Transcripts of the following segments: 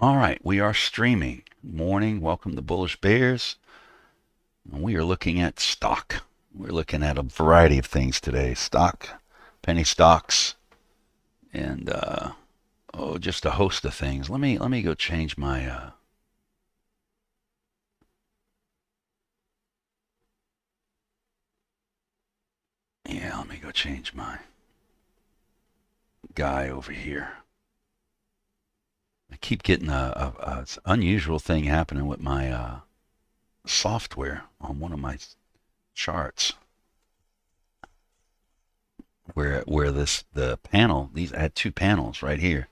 All right, we are streaming. Morning, welcome to Bullish Bears. And we are looking at stock. We're looking at a variety of things today. Stock, penny stocks, and just a host of things. Let me go change my let me go change my guy over here. I keep getting a unusual thing happening with my software on one of my charts where the panel, these I had two panels right here,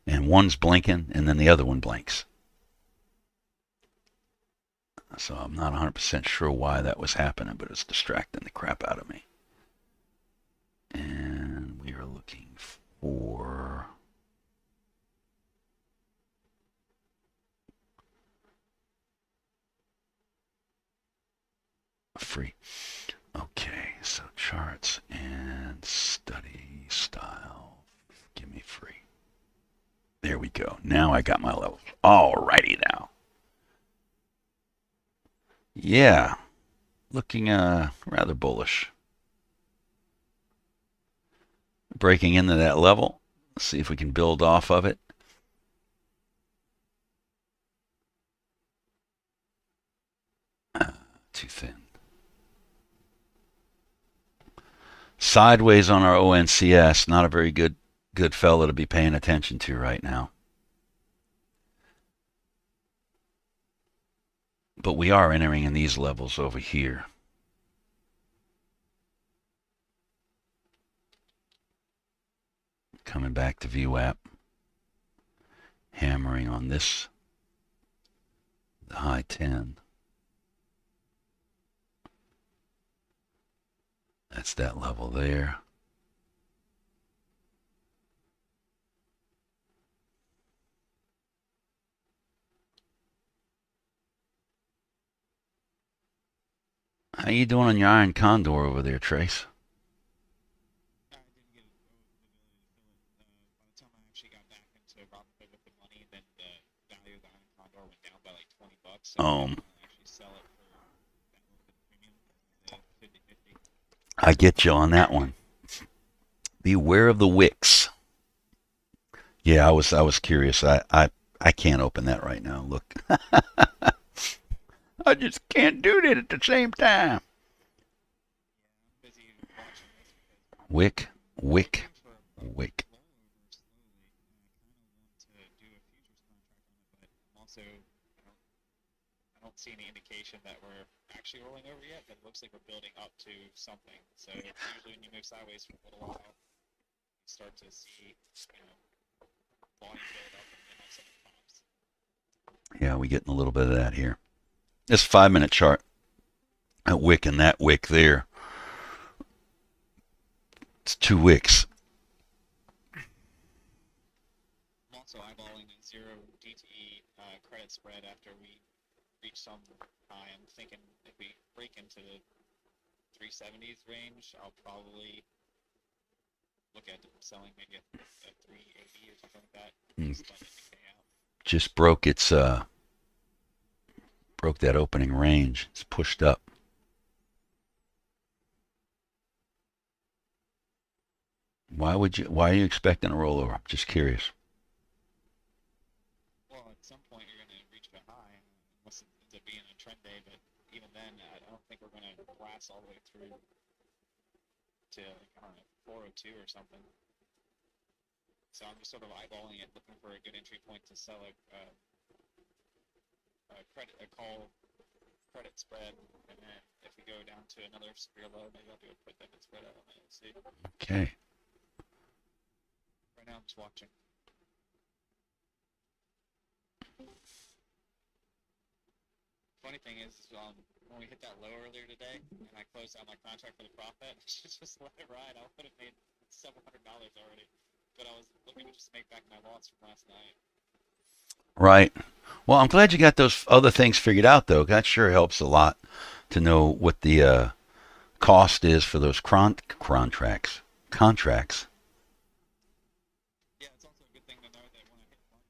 and one's blinking and then the other one blinks. So I'm not 100% sure why that was happening, but it's distracting the crap out of me. And we are looking for free. Okay, so charts and study style. Give me free. There we go. Now I got my levels. Alrighty now. Yeah, looking rather bullish. Breaking into that level. Let's see if we can build off of it. Too thin. Sideways on our ONCS. Not a very good fellow to be paying attention to right now. But we are entering in these levels over here. Coming back to VWAP. Hammering on this. The high 10. That's that level there. How you doing on your Iron Condor over there, Trace? I didn't get the ability to fill it. By the time I actually got back into Robinhood with the money, then the value of the Iron Condor went down by like $20, so I Um, didn't want to actually sell it for that little bit of premium, the 50/50. I get you on that one. Beware of the wicks. Yeah, I was curious. I can't open that right now. Look, I just can't do that at the same time. Yeah, I'm busy watching this because Wick, we're wick, looking for a wick. rollover slowly, and I kind of want to do a futures contract on it, but I'm also I don't see any indication that we're actually rolling over yet, but it looks like we're building up to something. So usually when you move sideways for a little while, you start to see, volume build up and then all of a sudden it pops. Yeah, we getting a little bit of that here. This 5 minute chart. That wick and that wick there. It's two wicks. I'm also eyeballing a zero DTE credit spread after we reach some high. I'm thinking if we break into the 370s range, I'll probably look at selling maybe a 380 or something like that. Mm. Just let it decay out. Just broke that opening range. It's pushed up. Why are you expecting a rollover? I'm just curious. Well, at some point you're going to reach a high, unless it ends up being a trend day. But even then, I don't think we're going to blast all the way through to like, I don't know 402 or something. So I'm just sort of eyeballing it, looking for a good entry point to sell a call credit spread, and then if we go down to another severe low, maybe I'll do a put that spread out on it and see. Okay. Right now I'm just watching. Funny thing is, when we hit that low earlier today, and I closed out my contract for the profit, I should just let it ride. I would have made several $100s already, but I was looking to just make back my loss from last night. Right. Well, I'm glad you got those other things figured out, though. That sure helps a lot to know what the cost is for those contracts. Contracts. Yeah, it's also a good thing to know that when I hit one,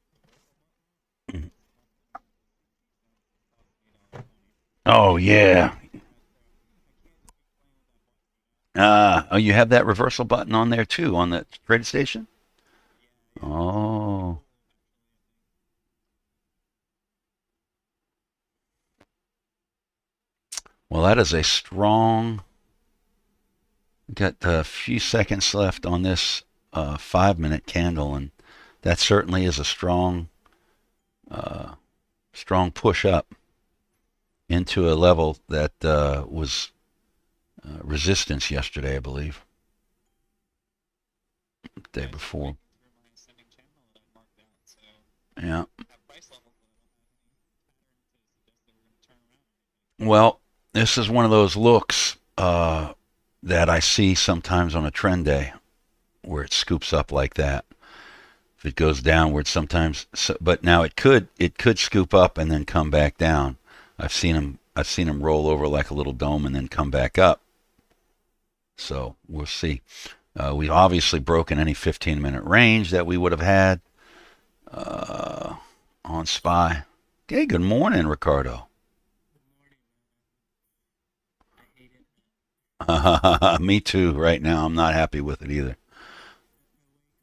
Oh yeah. Oh, I you can't have that keep playing reversal with that button button. on there too on the trade station. Yeah, yeah. It's kind of Oh, cool, actually. I think. well, that is a strong. Got a few seconds left on this 5 minute candle, and that certainly is a uh, strong push up into a level that was resistance yesterday, I believe, the day Yeah, it's just before. breaking through my ascending channel that I marked out. So Yeah. I have price levels, but I don't have any pattern to suggest that we're going to turn around or anything. Well, this is one of those looks that I see sometimes on a trend day where it scoops up like that. If it goes downward, sometimes, so, but now it could scoop up and then come back down. I've seen them roll over like a little dome and then come back up. So we'll see. We've obviously broken any 15-minute range that we would have had uh, on SPY. Hey, good morning, Ricardo. Good morning, man. I hate it, man. Me too. Right now, I'm not happy with it either. I wake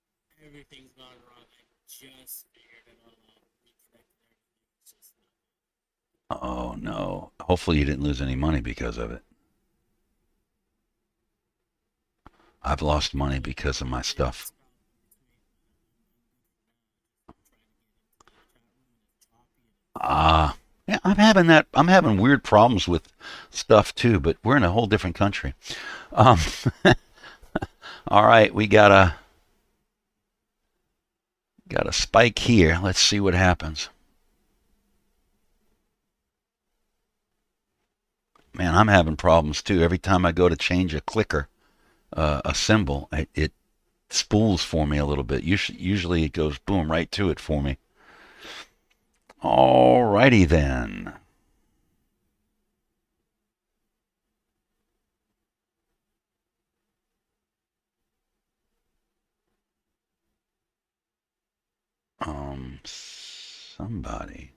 up and everything's gone wrong. I just figured it all out, reconnected everything. It's just not good. Oh no. Hopefully you didn't lose any money because of it. I've lost money It because of my it stuff. stopped in between, but I'm good for now. Just trying to get into the chat room and it's choppy and it's Ah, yeah, I'm having that. I'm having weird problems with stuff too, but we're in a whole different country. Um, all right, we got a spike here. Let's see what happens. Man, I'm having problems too. Every time I go to change a clicker, a symbol, it spools for me a little bit. Usually it goes boom right to it for me. All righty then. Somebody.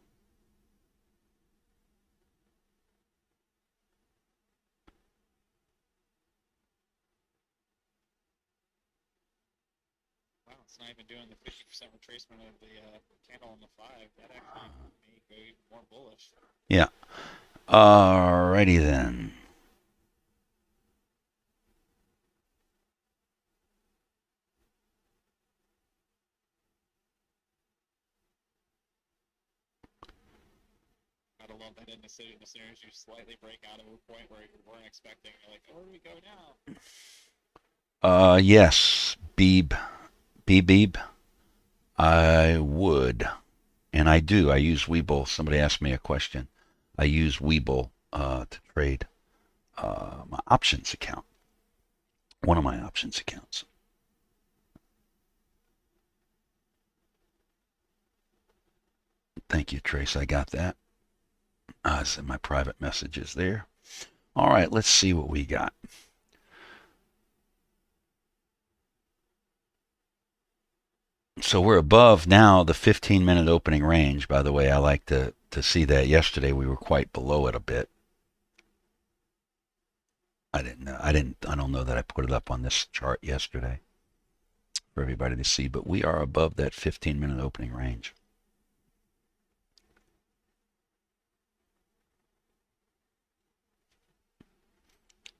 Wow, it's not even doing the 50% retracement of the candle on the 5. That actually may go even more bullish. Yeah. All righty then. Gotta love that indecision as soon as you slightly break out of a point where you weren't expecting. You're like, oh, where do we go now? Yes, Beeb. I would, and I do. I use Webull. Somebody asked me a question. I use Webull to trade my options account. One of my options accounts. Thank you, Trace. I got that. It's in my private messages there. All right, let's see what we got. So we're above now the 15-minute opening range. By the way, I like to see that. Yesterday we were quite below it a bit. I don't know that I put it up on this chart yesterday for everybody to see, but we are above that 15-minute opening range.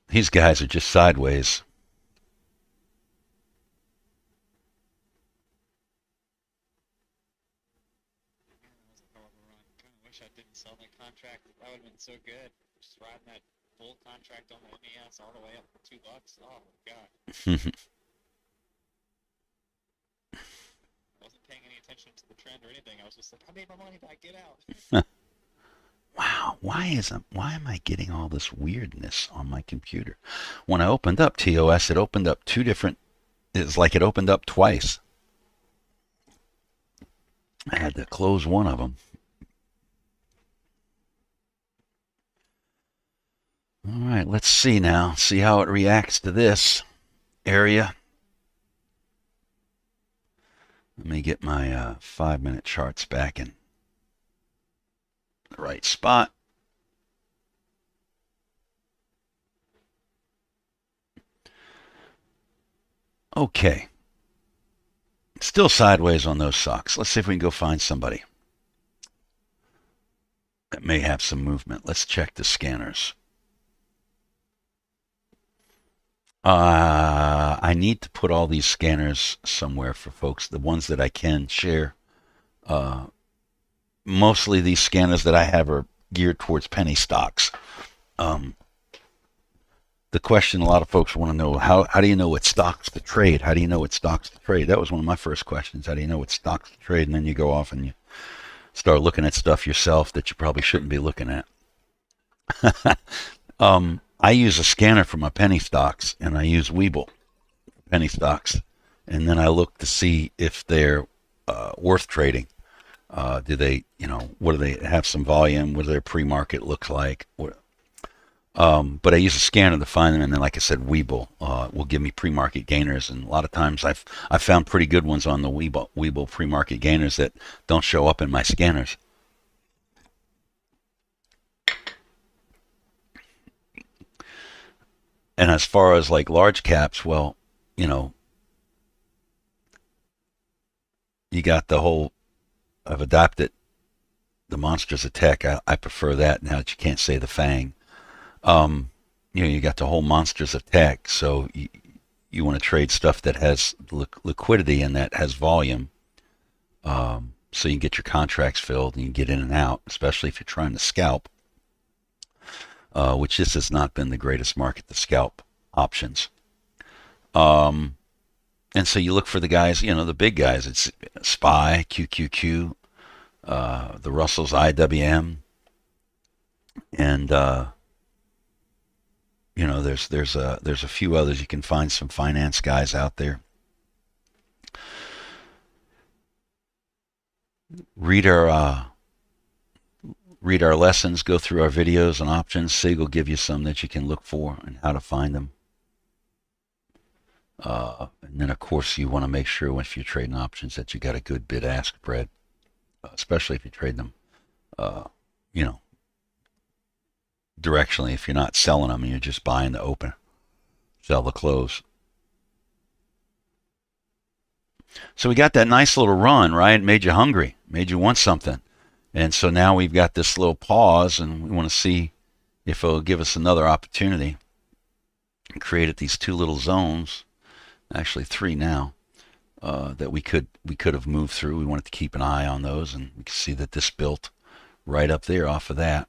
These guys are just sideways. Man, that was a hell of a run. Kind of wish I didn't sell that contract. That would have been so good. Just riding that bull contract on the NES all the way up for $2. Oh my god. I wasn't paying any attention to the trend or anything. I was just like, I made my money back. Get out. Wow, why am I getting all this weirdness on my computer? When I opened up TOS, it opened up two different. It's like it opened up twice. I had to close one of them. All right, let's see now. See how it reacts to this area. Let me get my 5-minute charts back in. the right spot. Okay. Still sideways on those socks. Let's see if we can go find somebody that may have some movement. Let's check the scanners. I need to put all these scanners somewhere for folks, the ones that I can share. Mostly these scanners that I have are geared towards penny stocks. The question a lot of folks want to know, how do you know what stocks to trade? How do you know what stocks to trade? That was one of my first questions. How do you know what stocks to trade? And then you go off and you start looking at stuff yourself that you probably shouldn't be looking at. I use a scanner for my penny stocks, and I use Webull penny stocks, and then I look to see if they're worth trading. Do they, what do they have some volume? What do their pre-market look like? But I use a scanner to find them, and then, like I said, Webull will give me pre-market gainers, and a lot of times I've found pretty good ones on the Webull pre-market gainers that don't show up in my scanners. And as far as like large caps, well, you got the whole. I've adopted the monsters of tech. I prefer that now that you can't say the FANG. You got the whole monsters of tech. So you want to trade stuff that has liquidity and that has volume, so you can get your contracts filled and you can get in and out, especially if you're trying to scalp. Which this has not been the greatest market to scalp options. And so you look for the guys, the big guys. It's SPY, QQQ, the Russell's IWM, and there's a few others. You can find some finance guys out there. Read our lessons, go through our videos on options. Sig will give you some that you can look for and how to find them. And then, of course, you want to make sure if you're trading options that you got a good bid-ask spread, especially if you trade them, directionally. If you're not selling them and you're just buying the open, sell the close. So we got that nice little run, right? It made you hungry, made you want something. And so now we've got this little pause, and we want to see if it'll give us another opportunity. And created these two little zones, actually three now, that we could have moved through. We wanted to keep an eye on those, and we can see that this built right up there off of that.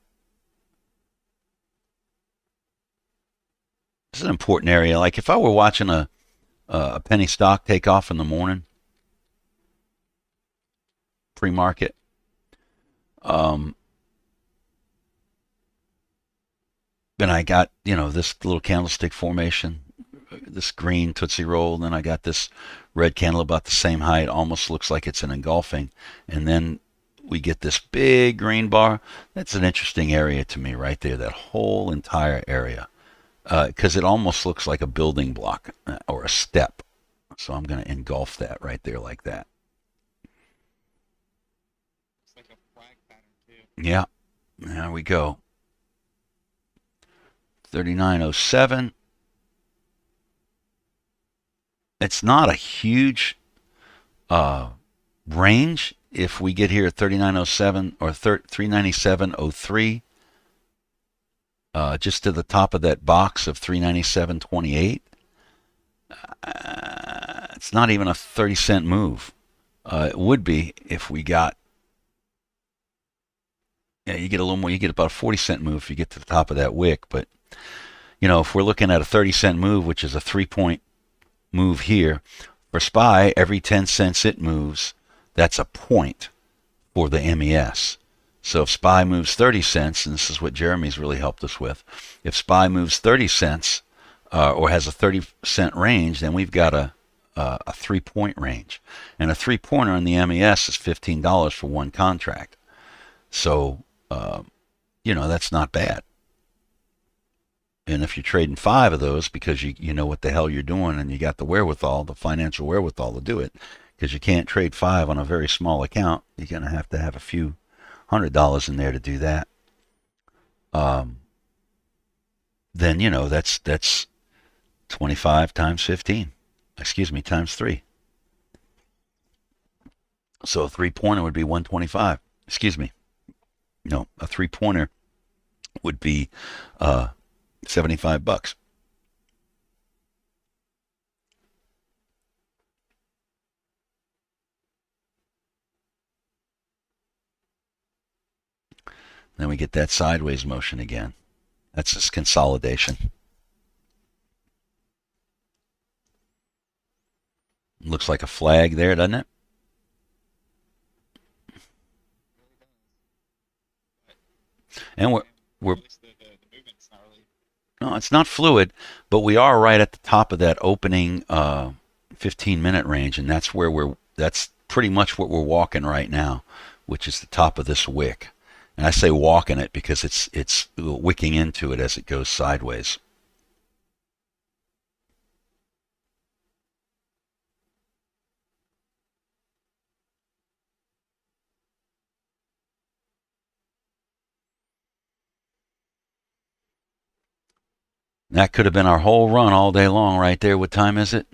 This is an important area. Like if I were watching a penny stock take off in the morning, pre-market. Then I got, this little candlestick formation, this green Tootsie Roll, and then I got this red candle about the same height, almost looks like it's an engulfing, and then we get this big green bar. That's an interesting area to me right there, that whole entire area, because it almost looks like a building block or a step. So I'm going to engulf that right there like that. It's like a flag pattern too. Yeah, there we go. 3907. It's not a huge range. If we get here at 3907 or 397.03, just to the top of that box of 397.28, it's not even a 30-cent move. It would be if we got, you get a little more, you get about a 40-cent move if you get to the top of that wick. But, if we're looking at a 30-cent move, which is a 3-point move here, for SPY, every 10 cents it moves, that's a point for the MES. So if SPY moves 30 cents, and this is what Jeremy's really helped us with, if SPY moves 30 cents or has a 30-cent range, then we've got a 3-point range. And a 3-pointer in the MES is $15 for one contract. So, that's not bad. And if you're trading 5 of those because you know what the hell you're doing and you got the wherewithal, the financial wherewithal to do it, because you can't trade 5 on a very small account, you're going to have a few $100 in there to do that, then that's 25 times 15. Excuse me, times 3. So a 3-pointer would be 125. Excuse me. No, a 3-pointer would be $75. Then we get that sideways motion again. That's just consolidation. Looks like a flag there, doesn't it? And we're At least the movement's not really. no, it's not fluid, but we are right at the top of that opening 15-minute range, and that's pretty much what we're walking right now, which is the top of this wick. And I say walking it because it's wicking into it as it goes sideways. That could have been our whole run all day long right there. What time is it?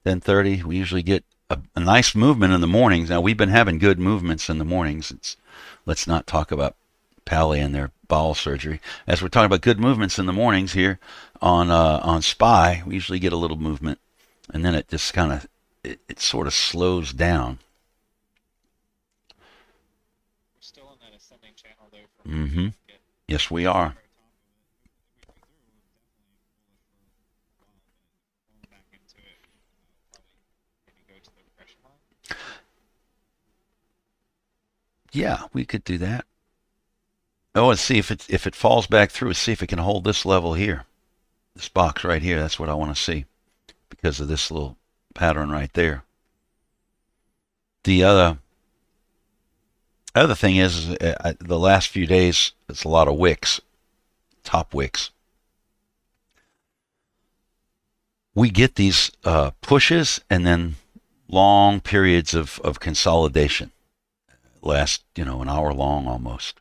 10:30. We usually get a nice movement in the mornings. Now, we've been having good movements in the mornings. Let's not talk about Pally and their bowel surgery. As we're talking about good movements in the mornings here on SPY, we usually get a little movement, and then it just kind of it sort of slows down. We're still in that ascending channel though. Mm-hmm. Yes, we are. Yeah, we could do that. Oh, let's see if it falls back through. See if it can hold this level here. This box right here. That's what I want to see because of this little pattern right there. The other thing is the last few days it's a lot of wicks, top wicks. We get these pushes and then long periods of consolidation. Last, an hour long almost.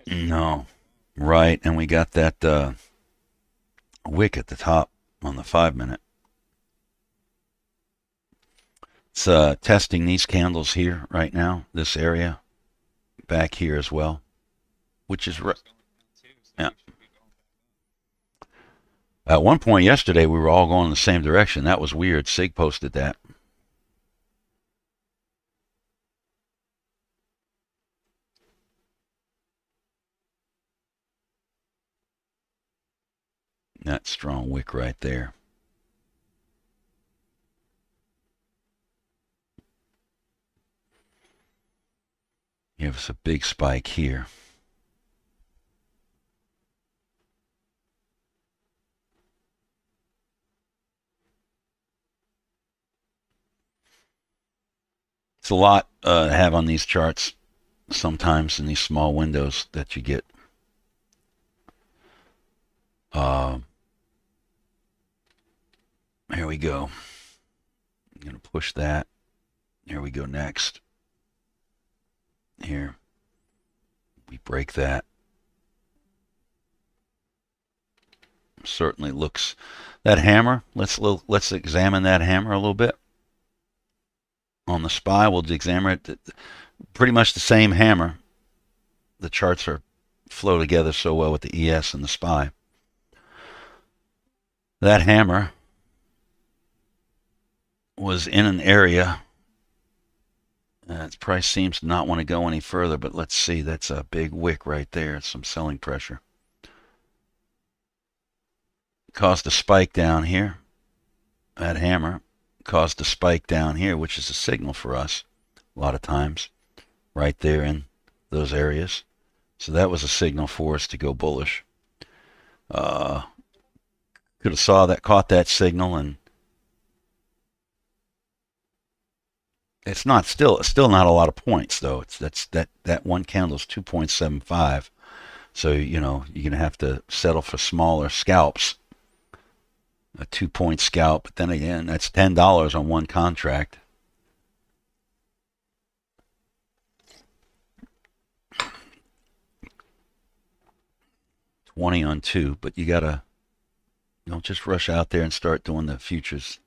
No, right, and we got that wick at the top on the 5-minute. It's testing these candles here right now, this area, back here as well, which is yeah. At one point yesterday, we were all going in the same direction. That was weird. Sig posted that. That strong wick right there. Give us a big spike here. It's a lot to have on these charts sometimes in these small windows that you get. Here we go. I'm going to push that. Here we go next. Here. We break that. Certainly looks... That hammer, let's examine that hammer a little bit. On the SPY, we'll examine it. Pretty much the same hammer. The charts flow together so well with the ES and the SPY. That hammer was in an area. Its price seems to not want to go any further, but let's see. That's a big wick right there. It's some selling pressure. Caused a spike down here. That hammer caused a spike down here, which is a signal for us a lot of times, right there in those areas. So that was a signal for us to go bullish. Could have caught that signal and It's not still not a lot of points though. That one candle's 2.75. So you're gonna have to settle for smaller scalps, a 2 point scalp. But then again, that's $10 on one contract. $20 on two, but you gotta don't just rush out there and start doing the futures.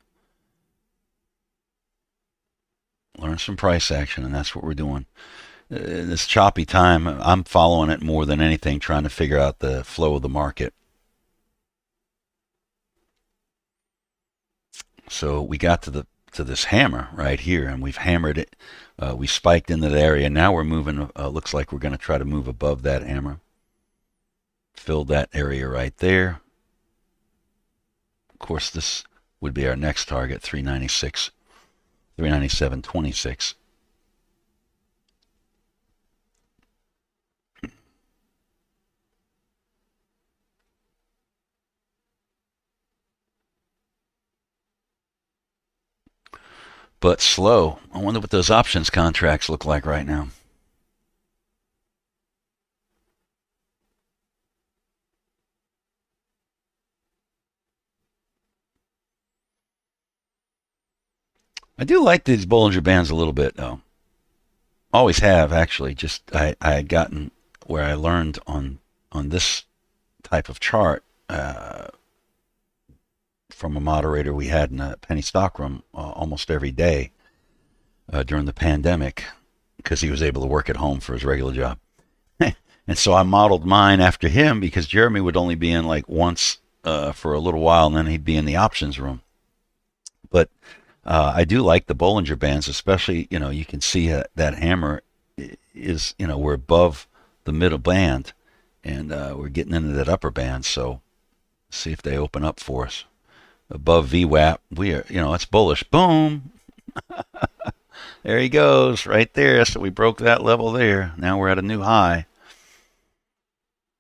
Learn some price action, and that's what we're doing. This choppy time, I'm following it more than anything, trying to figure out the flow of the market. So we got to this hammer right here, and we've hammered it. We spiked into that area. Now we're moving. Looks like we're going to try to move above that hammer. Fill that area right there. Of course, this would be our next target, 396, 397.26. But slow. I wonder what those options contracts look like right now. I do like these Bollinger Bands a little bit, though. Always have, actually. Just I had gotten where I learned on this type of chart from a moderator we had in a penny stock room almost every day during the pandemic, because he was able to work at home for his regular job. And so I modeled mine after him, because Jeremy would only be in like once for a little while, and then he'd be in the options room. But I do like the Bollinger Bands, especially, you can see that hammer is, we're above the middle band, and we're getting into that upper band. So see if they open up for us. Above VWAP, we are, it's bullish. Boom! There he goes, right there. So we broke that level there. Now we're at a new high.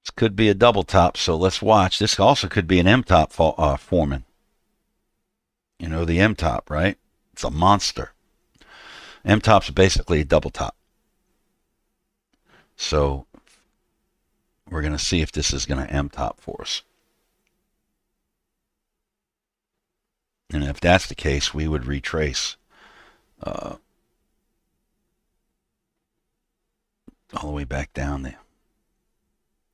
This could be a double top, so let's watch. This also could be an M top forming. The M top, right? It's a monster. M top's basically a double top. So we're going to see if this is going to M top for us. And if that's the case, we would retrace all the way back down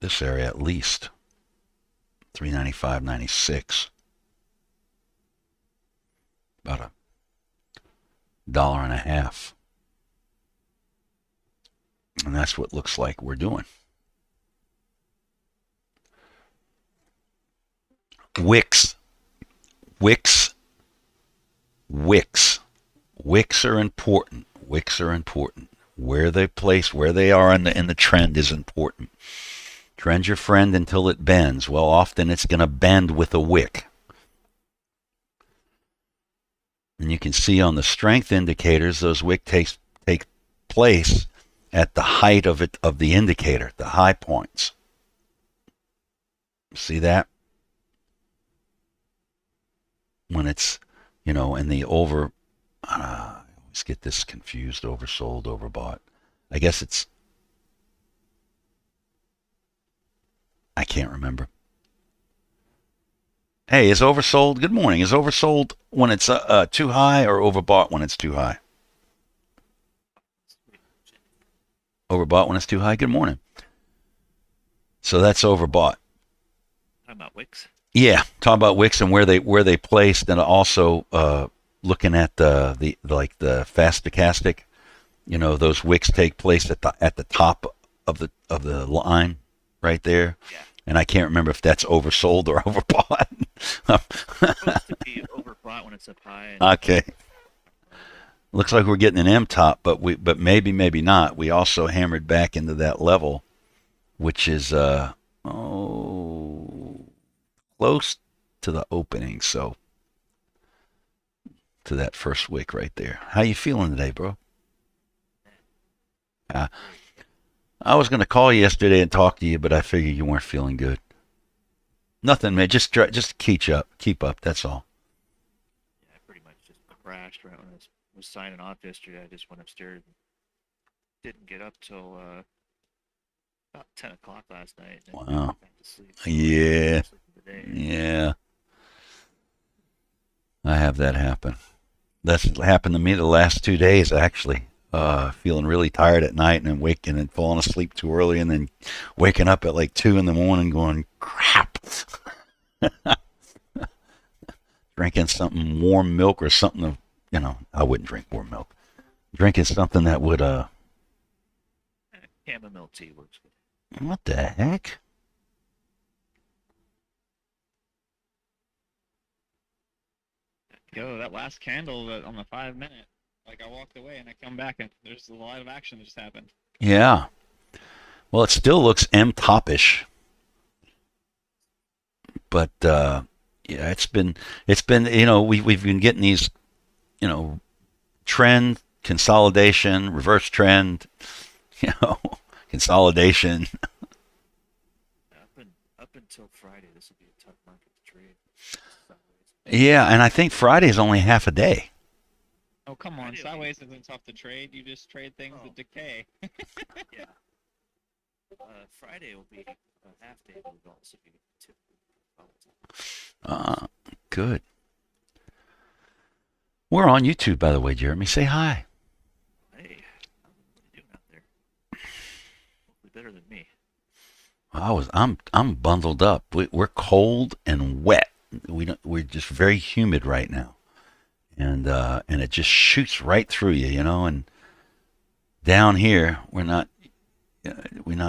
this area at least. 395.96. About a $1.50. And that's what looks like we're doing. Wicks. Wicks are important. Wicks are important. Where they place, where they are in the trend is important. Trend your friend until it bends. Well, often it's going to bend with a wick. And you can see on the strength indicators, those wicks take place at the height of the indicator, the high points. See that? When it's, in the over, I always get this confused, oversold, overbought. I guess I can't remember. Hey, is oversold? Good morning. Is oversold when it's too high, or overbought when it's too high? Overbought when it's too high. Good morning. So that's overbought. Talking about wicks. Yeah, talk about wicks and where they placed, and also looking at the fast stochastic. Those wicks take place at the top of the line right there. Yeah. And I can't remember if that's oversold or overbought. It's supposed to be overbought when it's up high. Okay. Looks like we're getting an M top, but maybe not. We also hammered back into that level, which is close to the opening. So to that first wick right there. How you feeling today, bro? I was going to call you yesterday and talk to you, but I figured you weren't feeling good. Nothing, man. Just keep up. That's all. Yeah, I pretty much just crashed right when I was was signing off yesterday, I just went upstairs and didn't get up till about 10 o'clock last night. And then Wow. went back to sleep. So Yeah. I'm sleeping today. Yeah. I have that happen. That's happened to me the last 2 days, actually. Feeling really tired at night and then waking and falling asleep too early and then waking up at like 2 in the morning going, crap. Drinking something warm milk or something of, I wouldn't drink warm milk. Drinking something that would, Chamomile tea works good. what the heck? Yo, that last candle on the 5 minute, like I walked away and I come back and there's a lot of action that just happened. Yeah. Well, it still looks M-top-ish. But, yeah, it's been, we've been getting these, trend, consolidation, reverse trend, consolidation. Up until Friday, this would be a tough market to trade. Yeah, and I think Friday is only half a day. Oh, come on. Friday will be- Sideways isn't tough to trade. You just trade things Oh. that decay. Yeah. Friday will be a half day, but will also be typically volatile. Good. We're on YouTube, by the way, Jeremy. Say hi. Hey, what are you doing out there? Hopefully better than me. I'm bundled up. We're cold and wet. We're just very humid right now, and it just shoots right through you, And down here, we're not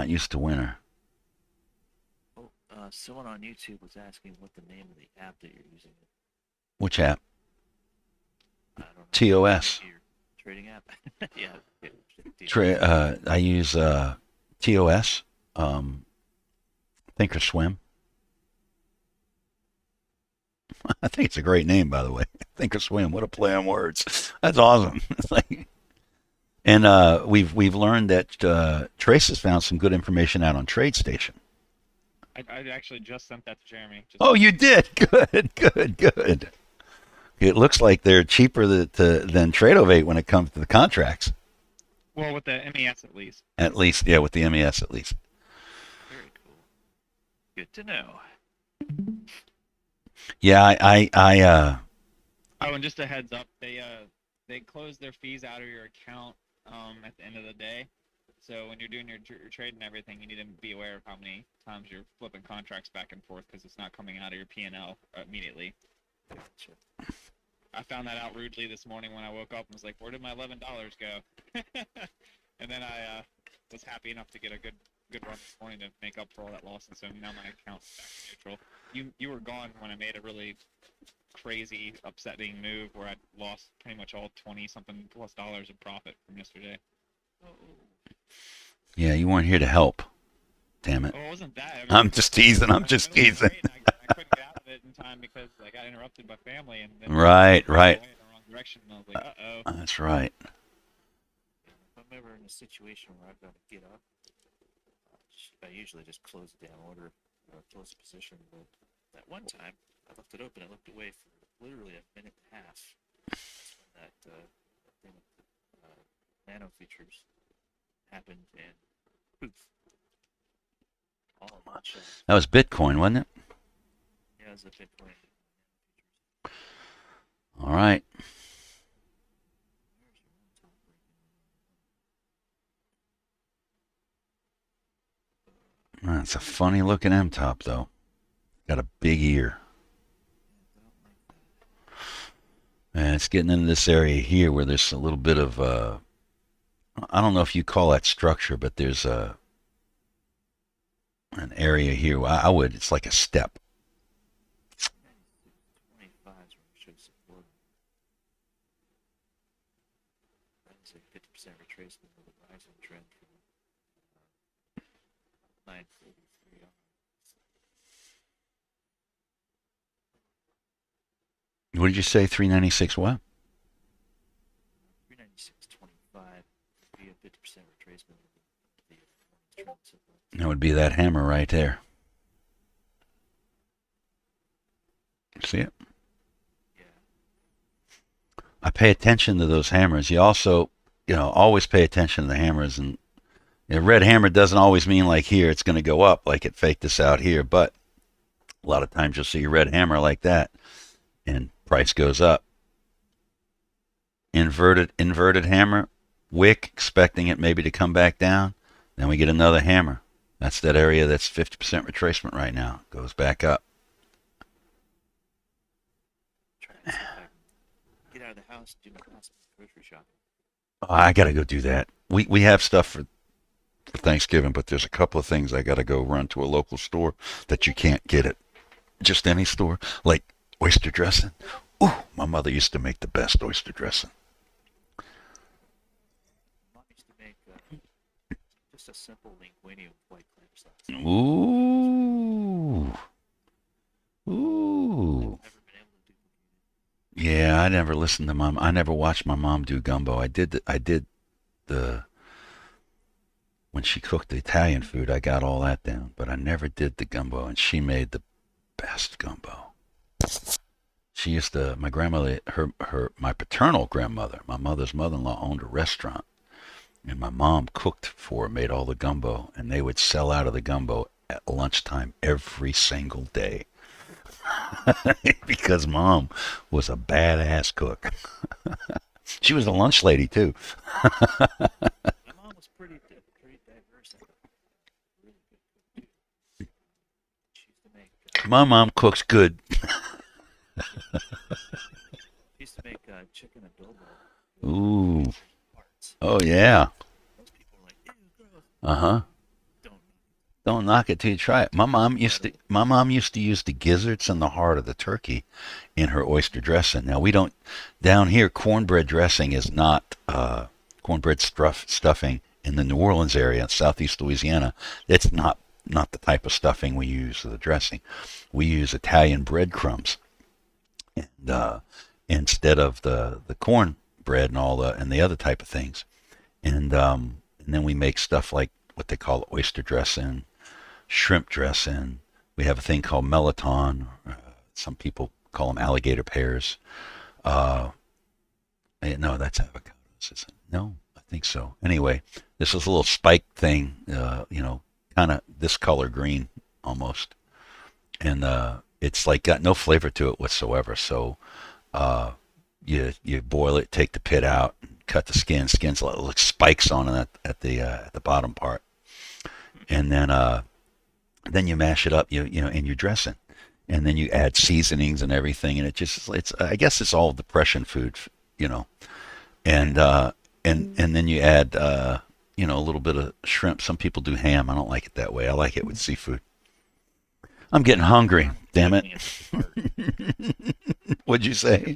used to winter. Oh, someone on YouTube was asking what the name of the app that you're using is. Which app? I don't know. TOS. Maybe your trading app? Yeah. I use TOS, Thinkorswim. I think it's a great name, by the way. Thinkorswim. What a play on words. That's awesome. It's like, and we've learned that Trace has found some good information out on TradeStation. I actually just sent that to Jeremy. Oh, you did? Good. It looks like they're cheaper than Tradeovate when it comes to the contracts. Well, with the MES at least. At least, yeah, with the MES at least. Very cool. Good to know. Yeah, I Oh, and just a heads up, they close their fees out of your account at the end of the day. So when you're doing your trade and everything, you need to be aware of how many times you're flipping contracts back and forth because it's not coming out of your P&L immediately. Gotcha. I found that out rudely this morning when I woke up and was like, "Where did my $11 go?" And then I was happy enough to get a good run this morning to make up for all that loss, and so now my account's back to neutral. You were gone when I made a really crazy, upsetting move where I lost pretty much all 20-something plus dollars of profit from yesterday. yeah, you weren't here to help. Damn it. Oh, it wasn't that. I mean, I'm just teasing. I'm in the just middle of the teasing. trade, I couldn't get out of it in time because I got interrupted by family, and then Right. I went in the wrong direction, and I was like, "Uh-oh." That's right. If I'm ever in a situation where I've got to get up, I usually just close the damn order or close the position. But that one time, I left it open. I looked away for literally a minute and a half. That's when that thing with nano features happened, and poof. All much. That was Bitcoin, wasn't it? Yeah, it was a Bitcoin. All right. That's a funny looking M-top, though. Got a big ear. And it's getting into this area here where there's a little bit of, I don't know if you call that structure, but there's an area here. It's like a step. 25 is where it should support. That's a 50% retracement of the rising trend from 943 on. What did you say? 396 what? 396.25 would be a 50% retracement of the trend support. That would be that hammer right there. See it? Yeah. I pay attention to those hammers. You also, always pay attention to the hammers. And a red hammer doesn't always mean like here it's going to go up like it faked us out here. But a lot of times you'll see a red hammer like that, and price goes up. Inverted hammer, wick, expecting it maybe to come back down. Then we get another hammer. That's that area that's 50% retracement right now. Goes back up. Trying to see if I can get out of the house, do my last grocery shopping. Oh, I got to go do that. We have stuff for Thanksgiving, but there's a couple of things I got to go run to a local store that you can't get at just any store, like oyster dressing. Ooh, my mother used to make the best oyster dressing. Mom used to make just a simple linguine with white clam sauce. Ooh. Ooh. I've never been able to duplicate it. Yeah, I never listened to mom. I never watched my mom do gumbo. I did the when she cooked the Italian food, I got all that down, but I never did the gumbo, and she made the best gumbo. She used to, my grandmother, my paternal grandmother, my mother's mother-in-law owned a restaurant, and my mom cooked for her, made all the gumbo, and they would sell out of the gumbo at lunchtime every single day. Because mom was a badass cook. She was a lunch lady too. My mom was pretty diverse. Really good cook too. She used to make My mom cooks good. chicken adobo. Ooh. Parts. Oh yeah. Most people are like, ew, gross. Uh-huh. Don't. Don't knock it till you try it. My mom used to use the gizzards and the heart of the turkey in her oyster dressing. Now we don't down here cornbread dressing is not cornbread stuffing in the New Orleans area, southeast Louisiana. It's not the type of stuffing we use for the dressing. We use Italian breadcrumbs, and instead of the cornbread and all the other type of things, and then we make stuff like what they call oyster dressing, shrimp dressing. We have a thing called melon. Some people call them alligator pears. No, that's avocados, isn't it? No, I think so. Anyway, this is a little spike thing, kind of this color green almost. And it's like got no flavor to it whatsoever. So you boil it, take the pit out, cut the skin. Skin's like spikes on it at the bottom part. And then you mash it up, and you dress it, and then you add seasonings and everything, and I guess it's all depression food, and then you add a little bit of shrimp. Some people do ham. I don't like it that way. I like it with seafood. I'm getting hungry. Damn it! What'd you say?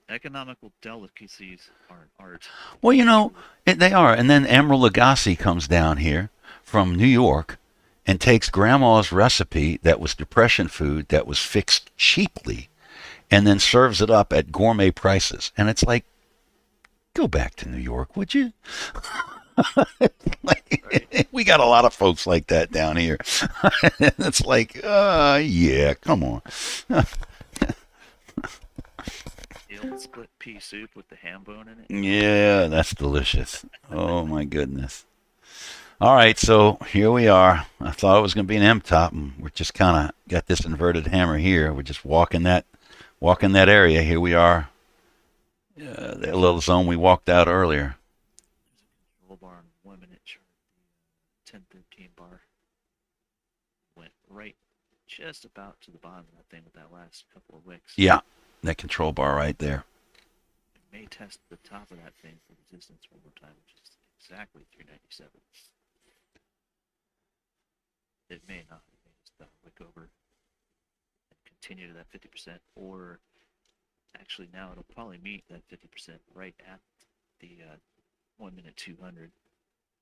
Economical delicacies aren't art. Well, they are. And then Emeril Lagasse comes down here from New York and takes grandma's recipe that was depression food that was fixed cheaply and then serves it up at gourmet prices. And it's like, go back to New York, would you? We got a lot of folks like that down here. It's like, yeah, come on. The old split pea soup with the ham bone in it. Yeah, that's delicious. Oh my goodness. All right, so here we are. I thought it was going to be an M-top, and we're just kind of got this inverted hammer here. We're just walking that area. Here we are. That little zone we walked out earlier. There's a control bar on 1 minute chart. The 1013 bar went right just about to the bottom of that thing with that last couple of wicks. Yeah, that control bar right there. It may test the top of that thing for resistance one more time, which is exactly 397. It may not. It may just wick over and continue to that 50%, or actually now it'll probably meet that 50% right at the 1 minute 200.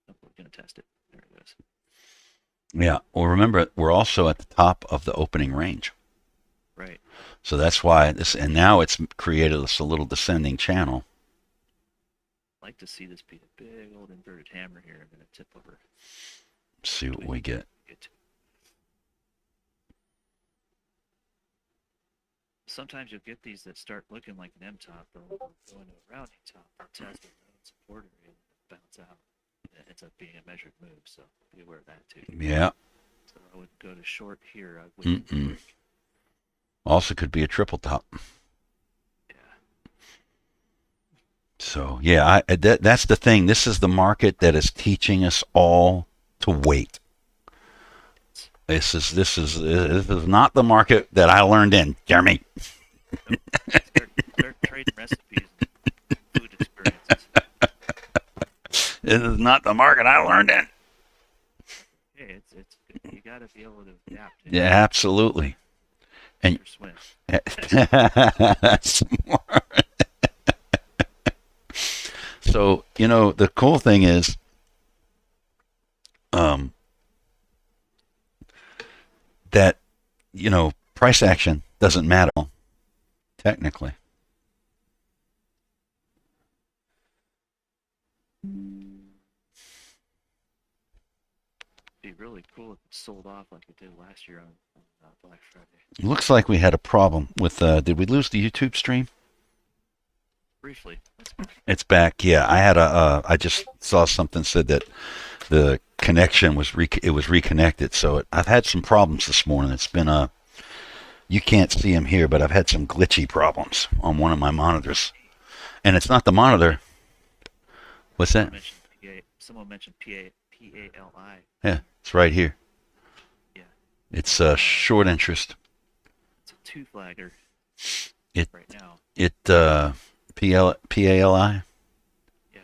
Oh, we're going to test it. There it goes. Yeah. Well, remember, we're also at the top of the opening range. Right. So that's why and now it's created us a little descending channel. I'd like to see this be a big old inverted hammer here. I'm going to tip over. See what we get. Get to. sometimes you'll get these that start looking like an M top, they'll go into a rounding top, they'll test it, and support area, and bounce out. It ends up being a measured move, so be aware of that too. Yeah. So I would go to short here. I'd wait for the Mm-mm. break. Also could be a triple top. Yeah. So yeah, that's the thing. This is the market that is teaching us all to wait. This is not the market that I learned in, Jeremy. Start trading recipes and food experiences. This is not the market I learned in. Hey, it's good. You got to be able to adapt. Yeah, absolutely. And Or swim. Smart. So, the cool thing is, that, price action doesn't matter technically. Be really cool if it sold off like it did last year on Black Friday. Looks like we had a problem with, did we lose the YouTube stream? Briefly. That's It's back. Yeah, I just saw something said that the connection was reconnected. So I've had some problems this morning. It's been you can't see them here, but I've had some glitchy problems on one of my monitors, and it's not the monitor. What's that? Someone mentioned PALI. Yeah, it's right here. Yeah. It's short interest. It's a two flagger. It- right now. It PALI. Yeah.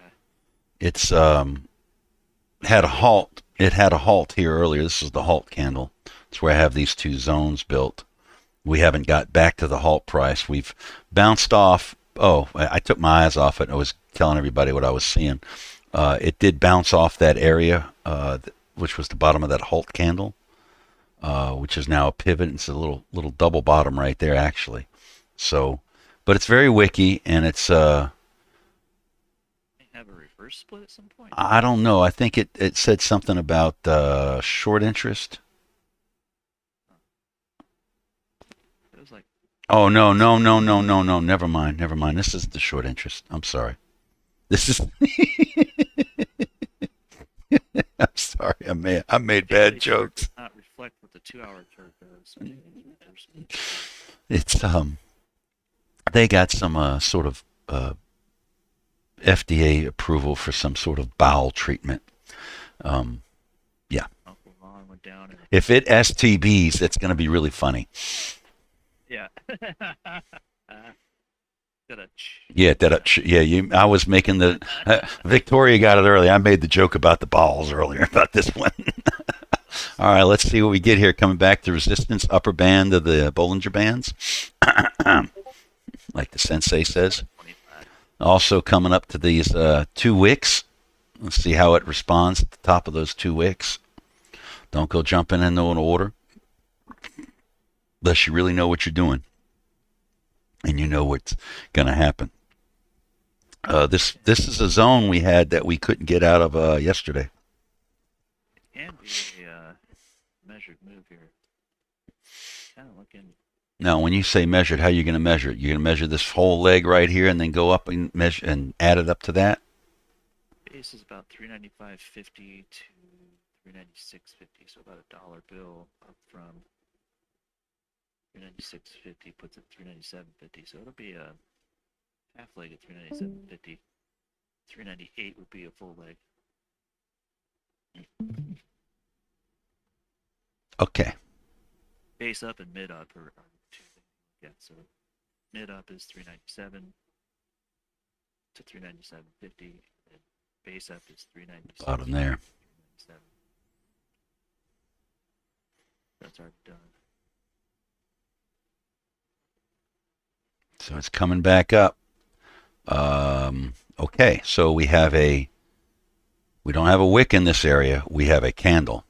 It's had a halt. It had a halt here earlier. This is the halt candle. It's where I have these two zones built. We haven't got back to the halt price. We've bounced off. Oh, I took my eyes off it. I was telling everybody what I was seeing. It did bounce off that area, which was the bottom of that halt candle, which is now a pivot. It's a little double bottom right there, actually. So, but it's very wicky, and it's May have a reverse split at some point. I don't know. I think it said something about short interest. It was like Oh no. Never mind. This is the short interest. I'm sorry. This is. I'm sorry. I made bad daily chart jokes. does not reflect what the 2-hour chart does. It's they got some sort of FDA approval for some sort of bowel treatment. Uncle Ron went down and If it STBs, it's going to be really funny. yeah. Yeah, I was making the Victoria got it early. I made the joke about the balls earlier about this one. All right, let's see what we get here. Coming back to resistance, upper band of the Bollinger Bands, like the sensei says. 25. Also coming up to these 2 wicks. Let's see how it responds at the top of those 2 wicks. Don't go jumping into an order unless you really know what you're doing and you know what's going to happen. This is a zone we had that we couldn't get out of yesterday. It can be a measured move here. Kind of looking. Now, when you say measured, how are you going to measure it? You're going to measure this whole leg right here and then go up and measure and add it up to that? Base is about 395.50 to 396.50, so about $1 bill up from 396.50 puts it 397.50, so it'll be a half leg at 397.50. 398 would be a full leg. Okay. Base up and mid up are two things. Yeah, so mid up is 397 to 397.50, and base up is 396. Bottom there. 397. That's already done. So it's coming back up. Okay, so we don't have a wick in this area. We have a candle.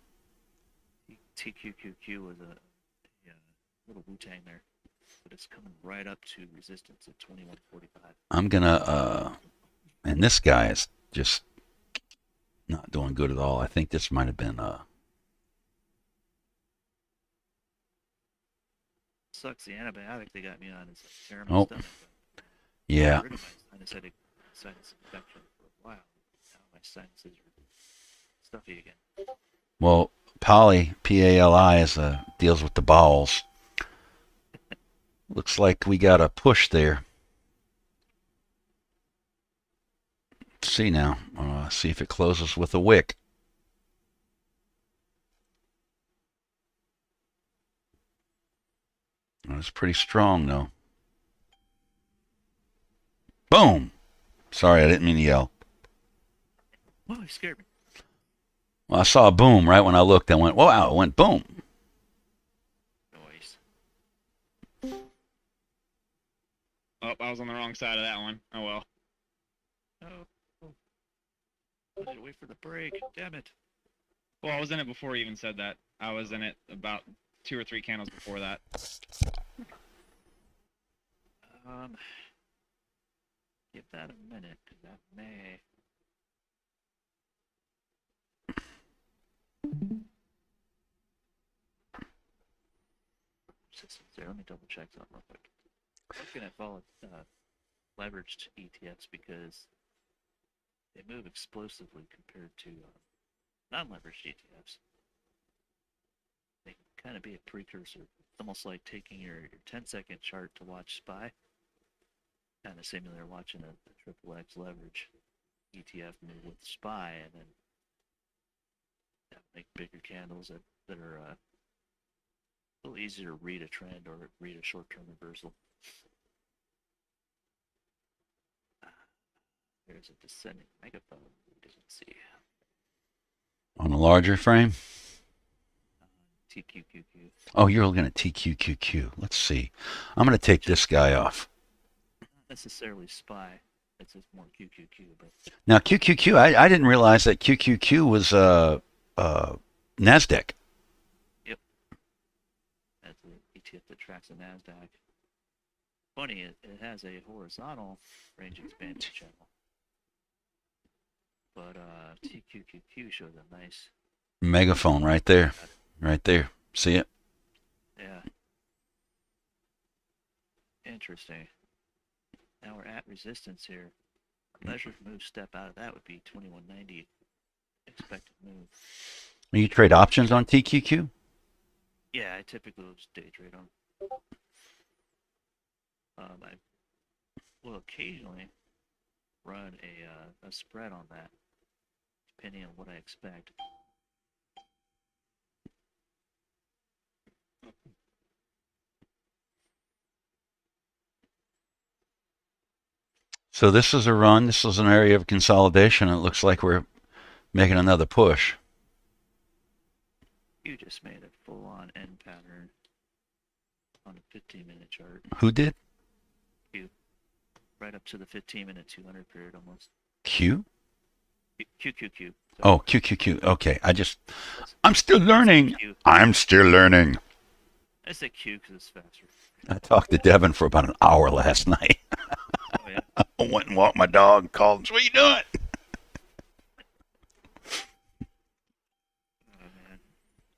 TQQQ was a little Wu-Tang there, but it's coming right up to resistance at 21.45. I'm gonna, and this guy is just not doing good at all. I think this might have been, sucks. The antibiotic they got me on is like tearing Oh. my stomach. Yeah. Got rid of my sinus, had a sinus infection for a while. Now my sinuses are stuffy again. Well, Pali, P-A-L-I, deals with the bowels. Looks like we got a push there. Let's see now. See if it closes with a wick. That's pretty strong, though. Boom! Sorry, I didn't mean to yell. Whoa, you scared me. Well, I saw a boom right when I looked. I went, wow, it went boom. Noise. Oh, I was on the wrong side of that one. Oh well. Oh. I had to wait for the break. Damn it. Well, I was in it before you even said that. I was in it about 2 or 3 candles before that. Give that a minute, 'cause that may. Systems there. Let me double check something real quick. I'm looking at leveraged ETFs because they move explosively compared to non-leveraged ETFs. They can kind of be a precursor. It's almost like taking your 10-second chart to watch SPY. Kind of similar watching a triple X leverage ETF move with SPY and then make bigger candles that are a little easier to read a trend or read a short-term reversal. There's a descending megaphone we didn't see. On a larger frame? TQQQ. Oh, you're looking at TQQQ. Let's see. I'm going to take this guy off. Not necessarily SPY. It's just more QQQ. But Now, QQQ, I didn't realize that QQQ was NASDAQ. that's an ETF that tracks the NASDAQ. Funny, it has a horizontal range expansion channel. But TQQQ shows a nice Megaphone right there. Right there. See it? Yeah. Interesting. Now we're at resistance here. A measured move step out of that would be 2190 expected move. You trade options on TQQ? Yeah, I typically will just day trade them. I will occasionally run a spread on that, depending on what I expect. So this is a run. This is an area of consolidation. It looks like we're making another push. You just made a full-on end pattern on a 15-minute chart, Who did? right up to the 15-minute 200 period almost. Q? QQQ. Oh, QQQ. Okay. I'm still learning. Q. I'm still learning. I say Q because it's faster. I talked to Devin for about an hour last night. Oh yeah. I went and walked my dog and called him. What are you doing? Oh man.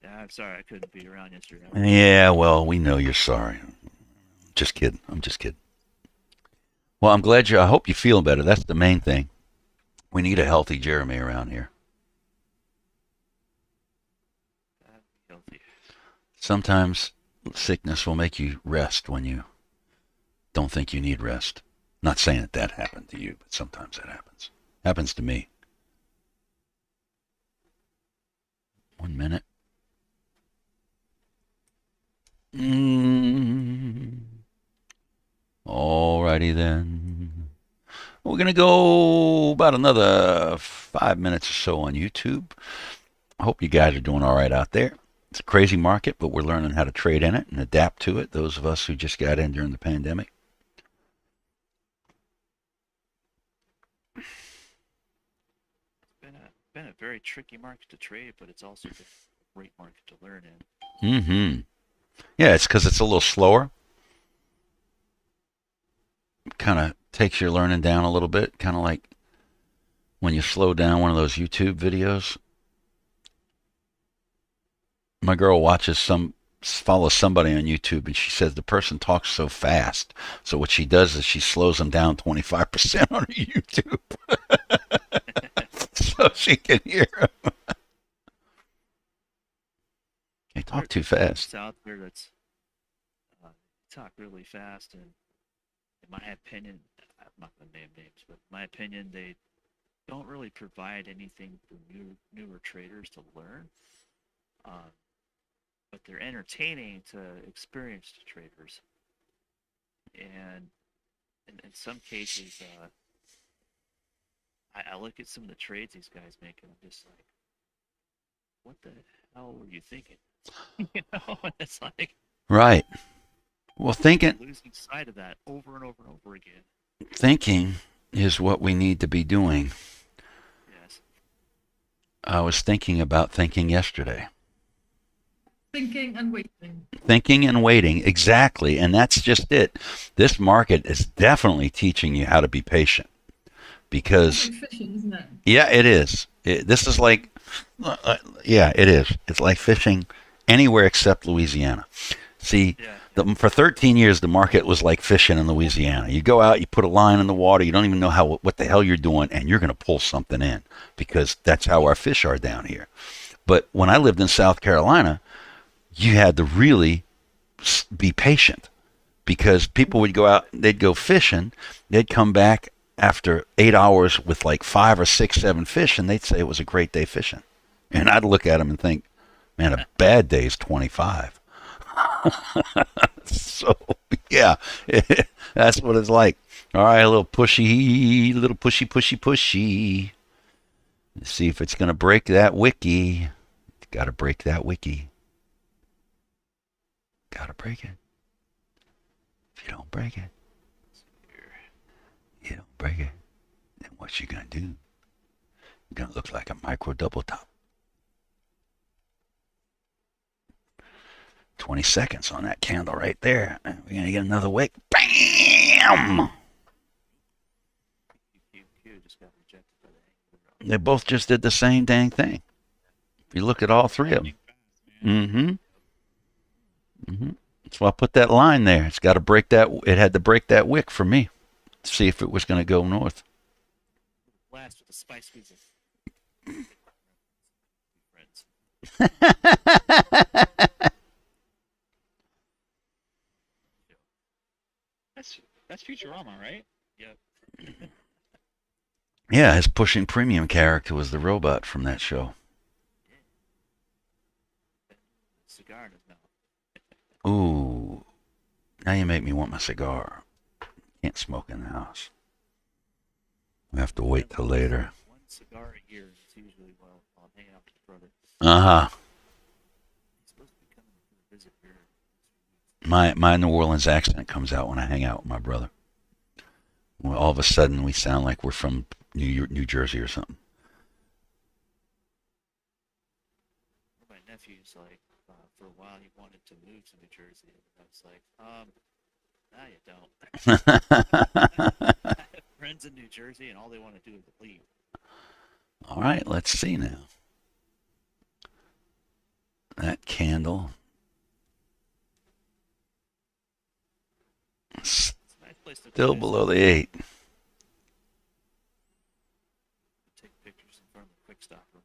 Yeah, I'm sorry I couldn't be around yesterday. Yeah, well, we know you're sorry. Just kidding. I'm just kidding. Well, I'm glad I hope you feel better. That's the main thing. We need a healthy Jeremy around here. Healthy. Sometimes sickness will make you rest when you don't think you need rest. Not saying that happened to you, but sometimes that happens. Happens to me. 1 minute. Alrighty then. We're going to go about another 5 minutes or so on YouTube. I hope you guys are doing all right out there. It's a crazy market, but we're learning how to trade in it and adapt to it, those of us who just got in during the pandemic. Been a very tricky market to trade, but it's also been a great market to learn in. Mm-hmm. Yeah, it's because it's a little slower. Kind of takes your learning down a little bit, kind of like when you slow down one of those YouTube videos. My girl watches some follow somebody on YouTube, and she says the person talks so fast. So what she does is she slows them down 25% on her YouTube, so she can hear them. They talk too fast. It's out there that's talk really fast, and in my opinion, I'm not gonna name names, but in my opinion, they don't really provide anything for newer traders to learn. Um, but they're entertaining to experienced traders, and in some cases, I look at some of the trades these guys make, and I'm just like, what the hell were you thinking? You know, and it's like Right. Well, losing sight of that over and over and over again. thinking is what we need to be doing. Yes. I was thinking about thinking yesterday. Thinking and waiting. Thinking and waiting, exactly. And that's just it. This market is definitely teaching you how to be patient. Because, It's like fishing, isn't it? yeah, it is. This is like, yeah, it is. It's like fishing anywhere except Louisiana. See, Yeah. for 13 years, the market was like fishing in Louisiana. You go out, you put a line in the water, you don't even know what the hell you're doing, and you're going to pull something in because that's how our fish are down here. But when I lived in South Carolina, you had to really be patient because people would go out, they'd go fishing, they'd come back after 8 hours with like 5 or 6, 7 fish, and they'd say it was a great day fishing. And I'd look at them and think, man, a bad day is 25. So, yeah, that's what it's like. All right, a little pushy. Let's see if it's going to break that wiki. Got to break that wiki. Got to break it. If you don't break it, then what you going to do? You're going to look like a micro double top. 20 seconds on that candle right there. We're going to get another wick. Bam! QQQ just got rejected by the They both just did the same dang thing. If you look at all three of them. Lightning fast, man. That's why I put that line there. It's got to break that. It had to break that wick for me to see if it was going to go north. blast with the spice music. Friends. That's Futurama, right? Yep. Yeah, his pushing premium character was the robot from that show. Cigar in his mouth. Ooh, now you make me want my cigar. Can't smoke in the house. We have to wait till later. One cigar a year. It's usually while I'm hanging out with your brother. Uh-huh. He's supposed to be coming to visit here. My New Orleans accent comes out when I hang out with my brother. Well, all of a sudden, we sound like we're from New Jersey or something. My nephew's like, for a while he wanted to move to New Jersey, and I was like, no, you don't. I have friends in New Jersey, and all they want to do is leave. All right, let's see now. That candle. It's a nice place to Still play. below the 8. Take pictures in front of the quick stop real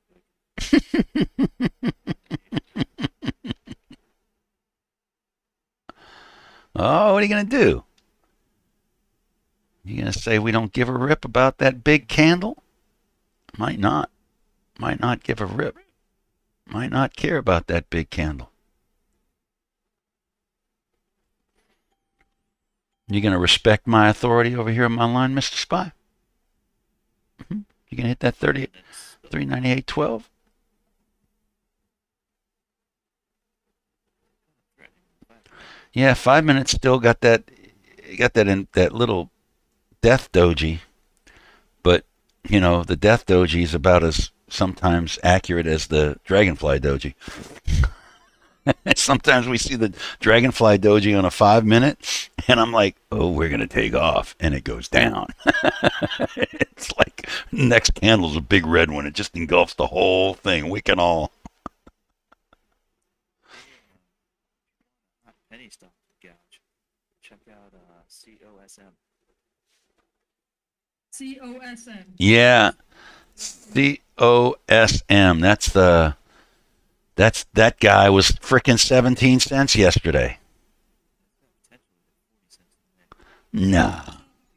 quick. Oh, what are you going to do? You going to say we don't give a rip about that big candle? Might not. Might not give a rip. Might not care about that big candle. You going to respect my authority over here on my line, Mr. Spy? You going to hit that 30, 398.12? Yeah, 5 minutes still got that. Got that in that little death doji, but you know the death doji is about as sometimes accurate as the dragonfly doji. Sometimes we see the dragonfly doji on a 5 minute, and I'm like, oh, we're gonna take off, and it goes down. It's like next candle's a big red one. It just engulfs the whole thing, wick and all. COSM. Yeah, COSM. That guy was frickin' 17 cents yesterday. Potentially like 40 cents in the mid. Nah,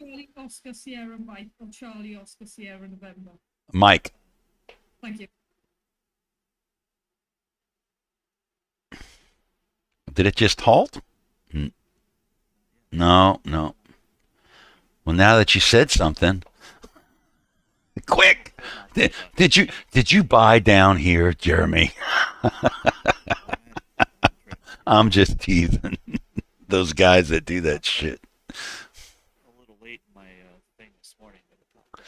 Charlie Oscar Sierra Mike or Charlie Oscar Sierra November. Mike. Thank you. Did it just halt? No, no. Well, now that you said something, quick. Did you buy down here, Jeremy? I'm just teasing. Those guys that do that shit. A little late in my thing this morning, but it popped up.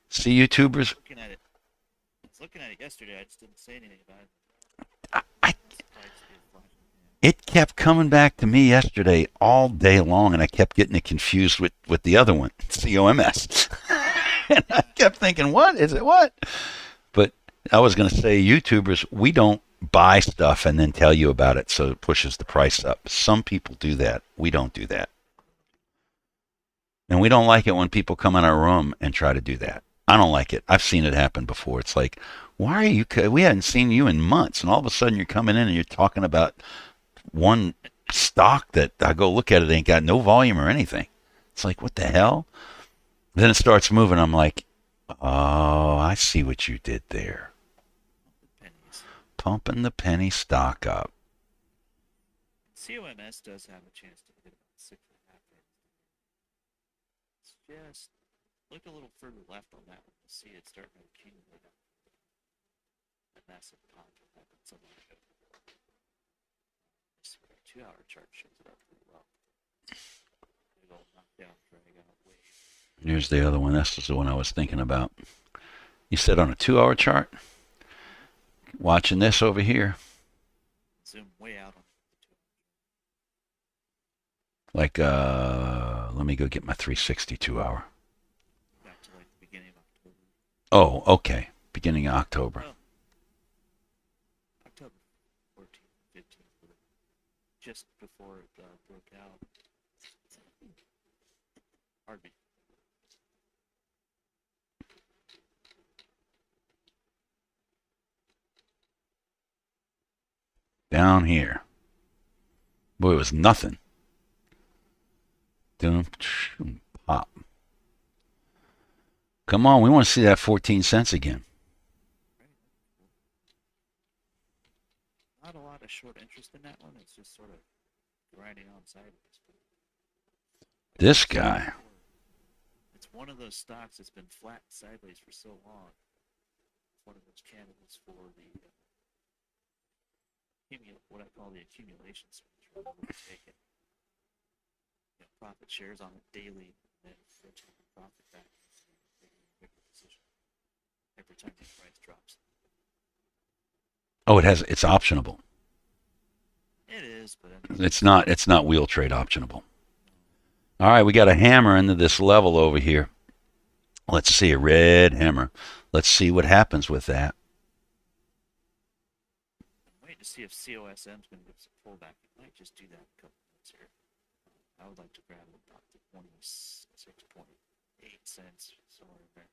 See, YouTubers. Looking at it. I was looking at it yesterday. I just didn't say anything about it. I Surprised to see it flashing. Yeah. it kept coming back to me yesterday all day long, and I kept getting it confused with the other one, COMS. And I kept thinking, what is it? What? But I was going to say, YouTubers, we don't buy stuff and then tell you about it so it pushes the price up. Some people do that. We don't do that. And we don't like it when people come in our room and try to do that. I don't like it. I've seen it happen before. It's like, why are you? We hadn't seen you in months, and all of a sudden you're coming in and you're talking about one stock that I go look at it, ain't got no volume or anything. It's like, what the hell? Then it starts moving. I'm like, oh, I see what you did there. Pennies. Pumping the penny stock up. COMS does have a chance to hit about 6.5 minutes. It's just look a little further left on that one to see it starting to accumulate up. A massive pop that happened somewhere ago. This 2-hour chart shows it up pretty well. Big old knockdown, drag out wave. Here's the other one. This is the one I was thinking about. You said on a 2-hour chart? Watching this over here. Zoom way out on the 2-hour. Like, let me go get my 362 hour. Back to like the beginning of October. Oh, okay. Beginning of October. Oh. October 14th, 15th, just before it broke out. Pardon me. Down here. Boy, it was nothing. Doom, pop. Come on, we want to see that 14 cents again. Not a lot of short interest in that one. It's just sort of grinding on sideways. This guy. It's one of those stocks that's been flat sideways for so long. It's one of those candidates for the what I call the accumulation swings. Where we'll take it, profit shares on it daily, and then eventually the profit back into a bigger position every time the price drops. Oh, it's optionable. It is, but I mean, It's not wheel trade optionable. All right, we got a hammer into this level over here. Let's see, a red hammer. Let's see what happens with that. I'm waiting to see if COSM is going to give us a pullback. It might just do that in a couple minutes here. I would like to grab it about the 26.8 cents, somewhere in there.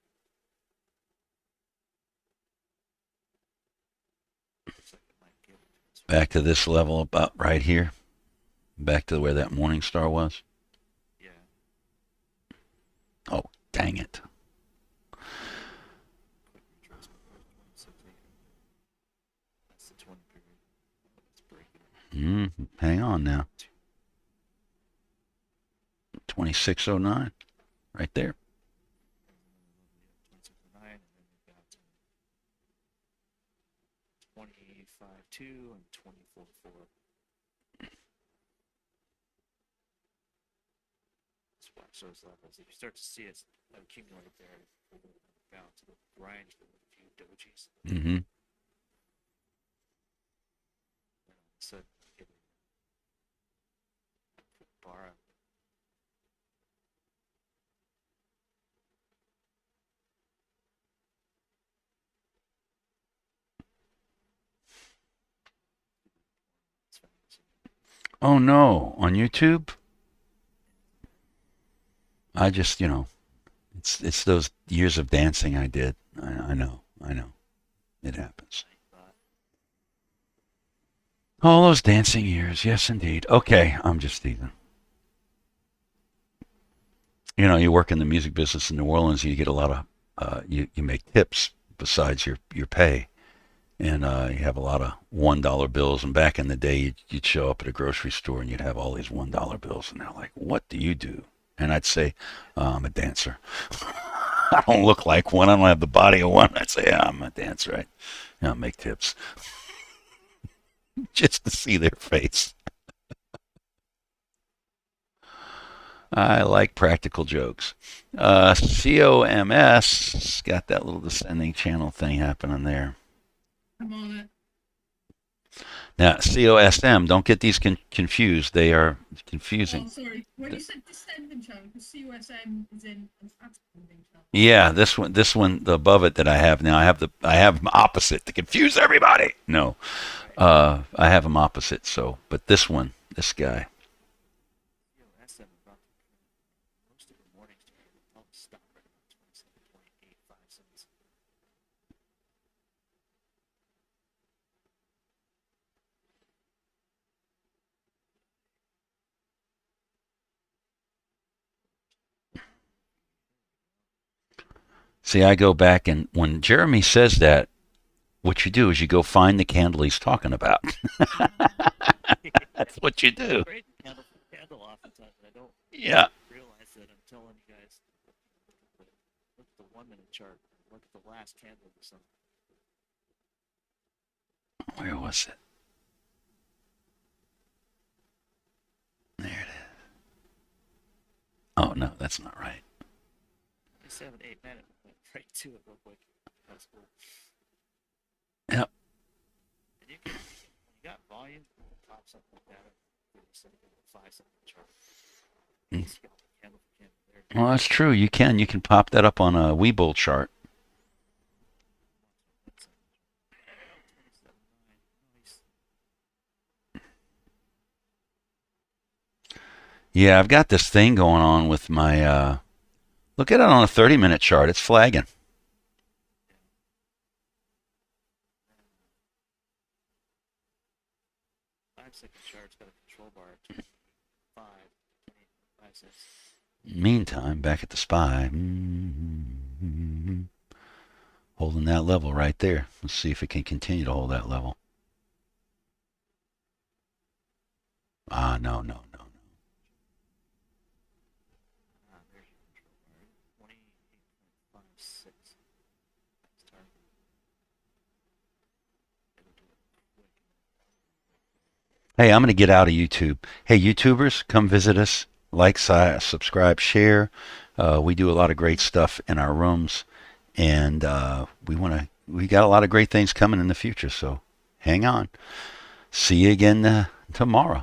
Looks like it might give it to us. Back to this level about right here. Back to where that morning star was. Yeah. Oh, dang it. Quick retracement. 26.8. That's the 20 period. It's breaking. Hang on now. 2609. Right there. 26.9, and then we've got 25.2 and 24.4. Let's watch those levels. If you start to see it accumulate there, we'll go down to the grind for a few dojis. Mm-hmm. And all of a sudden, get a quick bar up. It's fine. Oh no, on YouTube? I just, It's those years of dancing I did. I know. It happens. All those dancing years, yes, indeed. Okay, I'm just teasing. You know, you work in the music business in New Orleans, you get a lot of you make tips besides your pay, and you have a lot of $1 bills. And back in the day, you'd show up at a grocery store and you'd have all these $1 bills, and they're like, "What do you do?" And I'd say, "I'm a dancer." I don't look like one. I don't have the body of one. I'd say, "I'm a dancer. I make tips." Just to see their face. I like practical jokes. COMS got that little descending channel thing happening there. I'm on it. Now, COSM, don't get these confused. They are confusing. Oh, sorry. When you said descending channel, because CUSM is in an ascending channel. Yeah, this one, the above it that I have now, I have them opposite to confuse everybody. No, I have them opposite. So, but this one, this guy. Most of the mornings I'll stop right about 27.85 cents. See, I go back, and when Jeremy says that, what you do is you go find the candle he's talking about. That's what you do. Great candle oftentimes, and I don't Yeah. realize that I'm telling you guys. Look at the 1-minute chart. Look at the last candle or something. Where was it? There it is. Oh, no, that's not right. 7, 8 minutes. Went right to it real quick. That's cool. Yep. And you can, when you got volume, pop something like that. Instead of a 5-second chart. Just get the candle for candle there. Well, that's true. You can pop that up on a Webull chart. Yeah, I've got this thing going on with my. Look at it on a 30-minute chart. It's flagging. Second chart's got a control bar at 25, 5 cents. Meantime, back at the SPY, holding that level right there. Let's see if it can continue to hold that level. No. There's your control bar. 28.56. That's target. It'll do it quick. Hey, I'm going to get out of YouTube. Hey, YouTubers, come visit us. Like, subscribe, share. We do a lot of great stuff in our rooms, and we got a lot of great things coming in the future. So hang on. See you again tomorrow.